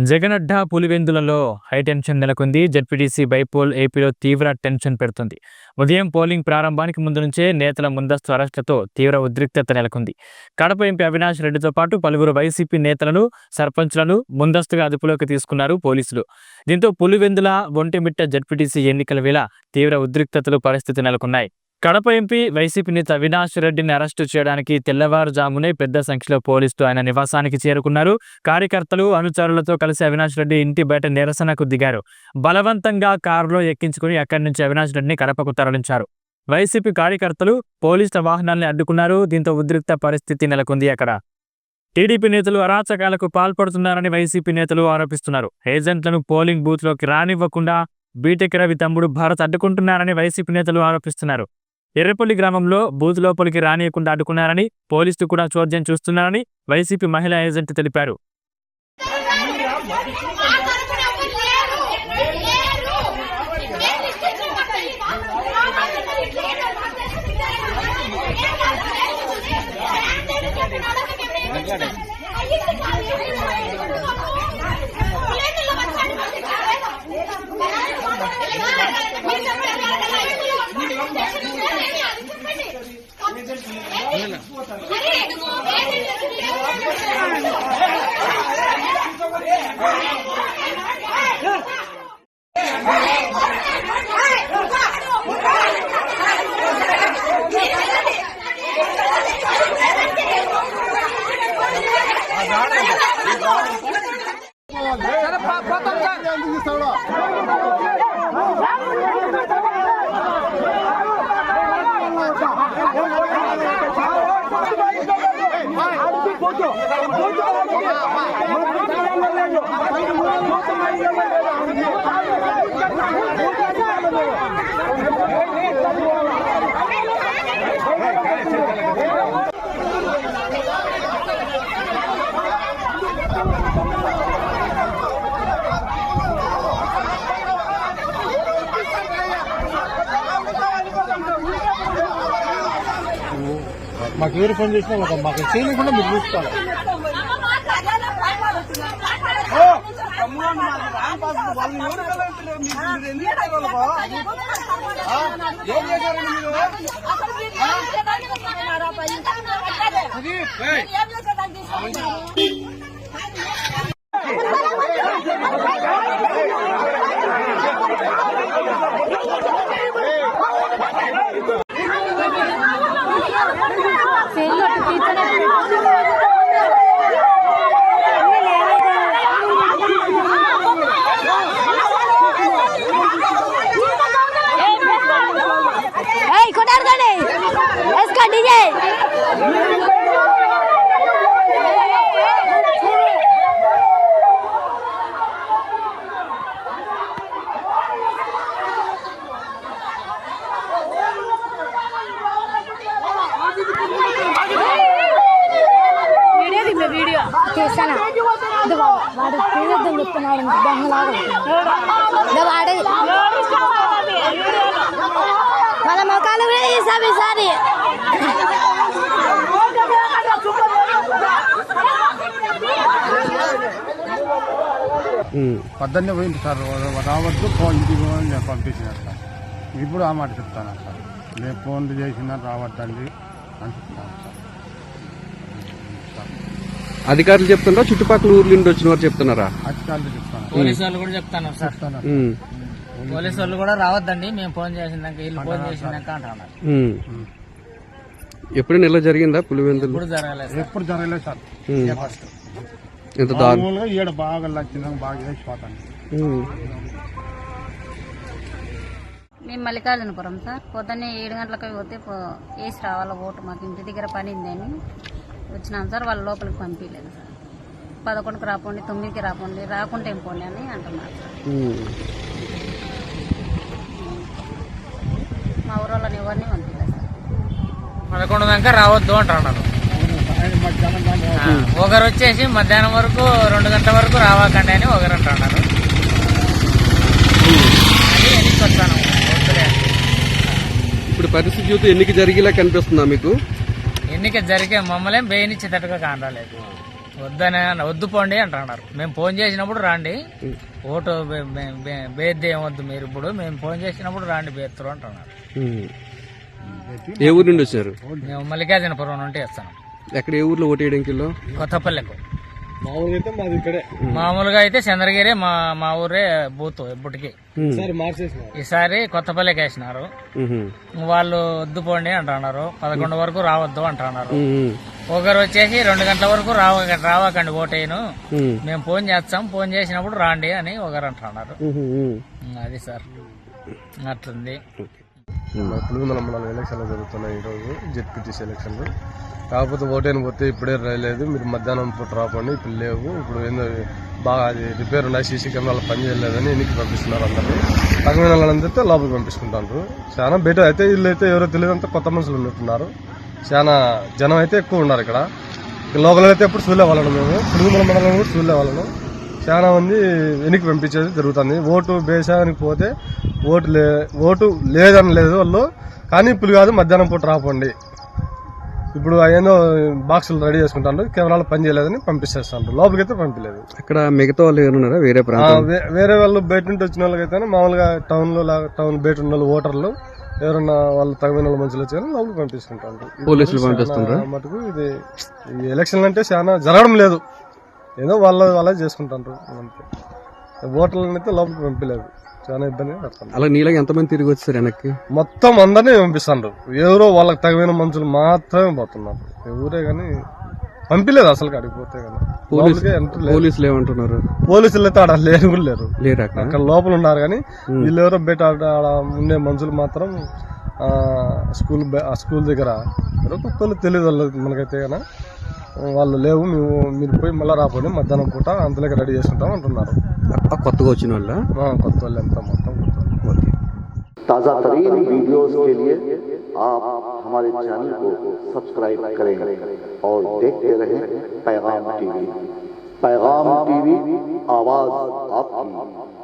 జగనడ్డ పులివెందులలో high tension నెలకొంది. ZPTC bypoll ఏపీలో తీవ్ర టెన్షన్ పెడుతుంది. ఉదయం పోలింగ్ ప్రారంభానికి ముందు నుంచే నేతల ముందస్తు అరెస్టులతో తీవ్ర ఉద్రిక్తత నెలకొంది. కడప ఎంపీ అవినాష్ రెడ్డితో పాటు పలువురు వైసీపీ నేతలను, సర్పంచ్లను ముందస్తుగా అదుపులోకి తీసుకున్నారు పోలీసులు. దీంతో పులివెందుల, ఒంటిమిట్ట జెడ్పీటీసీ ఎన్నికల వేళ తీవ్ర ఉద్రిక్తతలు పరిస్థితి నెలకొన్నాయి. కడప ఎంపీ వైసీపీ నేత అవినాష్ రెడ్డిని అరెస్టు చేయడానికి తెల్లవారుజామునే పెద్ద సంఖ్యలో పోలీసులు ఆయన నివాసానికి చేరుకున్నారు. కార్యకర్తలు, అనుచరులతో కలిసి అవినాష్ రెడ్డి ఇంటి బయట నిరసనకు దిగారు. బలవంతంగా కారులో ఎక్కించుకుని అక్కడి నుంచి అవినాష్ రెడ్డిని కడపకు తరలించారు. వైసీపీ కార్యకర్తలు పోలీసుల వాహనాల్ని అడ్డుకున్నారు. దీంతో ఉద్రిక్త పరిస్థితి నెలకొంది. అక్కడ టీడీపీ నేతలు అరాచకాలకు పాల్పడుతున్నారని వైసీపీ నేతలు ఆరోపిస్తున్నారు. ఏజెంట్లను పోలింగ్ బూత్లోకి రానివ్వకుండా బీటెక్ రవి తమ్ముడు భారత్ అడ్డుకుంటున్నారని వైసీపీ నేతలు ఆరోపిస్తున్నారు. ఎర్రపల్లి గ్రామంలో బూత్ లోపలికి రానియకుండా అడ్డుకున్నారని, పోలీసులు కూడా చోద్యం చూస్తున్నారని వైసీపీ మహిళా ఏజెంట్ తెలిపారు. మాకు ఎవరు ఫోన్ చేసినా మాకు చేయకుండా మీరు చూసుకోవాలి. వాడు తీయొద్దని చెప్తున్నాడు. వాడే వాళ్ళ మొక్కలు కూడా ఈసారి 18 పోయింది సార్. రావద్దు ఇంటికి నేను పంపించినారు సార్. ఇప్పుడు ఆ మాట చెప్తాను సార్. నేను ఫోన్లు చేసినా రావద్దండి అని చెప్తాను సార్. అధికారులు చెప్తున్నారా, చుట్టుపక్కల ఊర్ల నుండి వచ్చిన వారు చెప్తున్నారా? అధికారులు చెప్తాను. పోలీసు వాళ్ళు కూడా చెప్తాను సార్. పోలీసు వాళ్ళు కూడా రావద్దండి, మేము ఫోన్ చేసినాక వీళ్ళు ఫోన్ చేసినాక అంటున్నారు. ఎప్పుడైనా ఇలా జరిగిందా పులివెందులు? ఎప్పుడు జరగలేదు సార్. ఎంత దారుణంగా ఈడ బాగా లక్షణంగా బాగా వేసిపోతాను. మేము మల్లికార్జునపురం సార్. పొద్దున్నే 7 గంటలకు పోతే వేసి రావాల ఓటు, మాకు ఇంటి దగ్గర పని ఉందని వచ్చినాం సార్. వాళ్ళ లోపలికి పంపించలేదు సార్. 11కి రాపోండి, 9కి రాపోండి, రాకుంటే ఏం పోండి అని అంటున్నారు సార్. మా ఊరోళ్ళని ఎవరిని పంపించలేదు సార్. 11 దాకా రావద్దు అంటున్నారు. ఒకరు వచ్చేసి మధ్యాహ్నం వరకు 2 గంటల వరకు రావాకండి అని ఒకరు అంటున్నారు. అది ఎన్నిక వస్తాను. ఇప్పుడు పరిస్థితి చూస్తే ఎన్నిక జరిగేలా కనిపిస్తుందా మీకు? ఎన్నిక జరిగే మమ్మల్ని బెయినిచ్చేటట్టుగా కానరాలేదు. వద్దు పోండి అంటున్నారు. మేము ఫోన్ చేసినప్పుడు రాండి, ఓటు బేద్ది ఏమొద్దు మీరు, ఇప్పుడు మేము ఫోన్ చేసినప్పుడు రాండి బేత్తరు అంటున్నారు. ఏ ఊరు నుండి వచ్చారు? మేము మల్లికార్జునపురం నుండి వస్తాను. ఎక్కడ ఏ ఊర్లో ఓటు వేయడానికి వెళ్ళాం? కొత్తపల్లెకు. మామూలుగా అయితే చంద్రగిరి మా ఊరే బూత్ ఎప్పటికి. ఈసారి కొత్తపల్లికి వేసినారు. వాళ్ళు వద్దు పోండి అంటున్నారు, 11 వరకు రావద్దు అంటున్నారు. ఒకరు వచ్చేసి 2 గంటల వరకు రావకండి ఓటేను, మేము ఫోన్ చేస్తాం, ఫోన్ చేసినప్పుడు రాండి అని ఒకరు అంటున్నారు. అది సార్ అట్లుంది. ఇప్పుడు మన ఎలక్షన్లు జరుగుతున్నాయి ఈరోజు, జెడ్పీటీసీ ఎలక్షన్లు. కాకపోతే ఓటేని పోతే ఇప్పుడే రాలేదు, మీరు మధ్యాహ్నం పూట రాపండి, ఇప్పుడు లేవు, ఇప్పుడు ఏందో బాగా అది రిపేర్ ఉన్నాయి, సీసీ కెమెరాలు పని చేయలేదని ఎన్నికి పంపిస్తున్నారు. అందరినీ తగిన వాళ్ళందరితో లోపలికి పంపిస్తుంటారు. చాలా బెటర్ అయితే వీళ్ళు అయితే ఎవరో తెలియదు, అంతా కొత్త మనుషులు ఉన్నట్టున్నారు. చాలా జనం అయితే ఎక్కువ ఉన్నారు ఇక్కడ. లోకల్ అయితే ఎప్పుడు చూడలే వాళ్ళను, మేము పురుగుమల మండలం కూడా చూడలే వాళ్ళను. చాలా మంది వెనక్కి పంపించేది జరుగుతుంది. ఓటు బేసానికి పోతే ఓటు లేదని లేదు వాళ్ళు, కానీ ఇప్పుడు కాదు మధ్యాహ్నం పూట రాపండి, ఇప్పుడు ఏదో బాక్సులు రెడీ చేసుకుంటారు, కెమెరాలు పని చేయలేదని పంపిస్తేస్తాను, లోపలికైతే పంపించలేదు. అక్కడ మిగతా వాళ్ళు ఎవరున్నారా? వేరే ప్రాంతం వేరే వాళ్ళు బయట నుండి వచ్చిన వాళ్ళకైతే మామూలుగా టౌన్ బయట ఉన్న వాళ్ళు ఓటర్లు ఎవరన్నా వాళ్ళు తగిన వాళ్ళ మనుషులు వచ్చి లోపలికి పంపిస్తుంటారు. పోలీసులు పంపిస్తుంటారా? మటుకు ఇది ఈ ఎలక్షన్లు అంటే చాలా జరగడం లేదు, ఏదో వాళ్ళే చేసుకుంటారు అంతే. ఓటర్లను అయితే లోపలికి పంపించలేదు, చాలా ఇబ్బంది పడుతుంది. అలా నీళ్ళకి ఎంతమంది తిరిగి వచ్చారు వెనక్కి? మొత్తం అందరినీ పంపిస్తారు, ఎవరో వాళ్ళకి తగిన మనుషులు మాత్రమే పోతున్నారు, ఎవరే గాని పంపిలేదు అసలు అడిగిపోతే గానీ. పోలీసులు ఏమంటున్నారు? పోలీసులు అయితే ఆడ లేరు కూడా లేరు, అక్కడ లోపల ఉన్నారు, కానీ వీళ్ళు ఎవరో బయట ఆడ ఉండే మనుషులు మాత్రం స్కూల్ దగ్గర ఎవరో కొత్త తెలియదు వాళ్ళకి మనకైతే కానీ వాళ్ళు లేవు, మీరు పోయి మళ్ళీ రాపోయి మధ్యాహ్నం పూట అంతలోకి రెడీ చేసుకుంటాం అంటున్నారు. కొత్తగా వచ్చిన వాళ్ళ కొత్త వాళ్ళు ఎంత మొత్తం. ताज़ा तरीन वीडियोस के लिए आप हमारे चैनल को सब्सक्राइब करें और देखते रहें पैगाम टीवी। पैगाम टीवी, आवाज़ आपकी।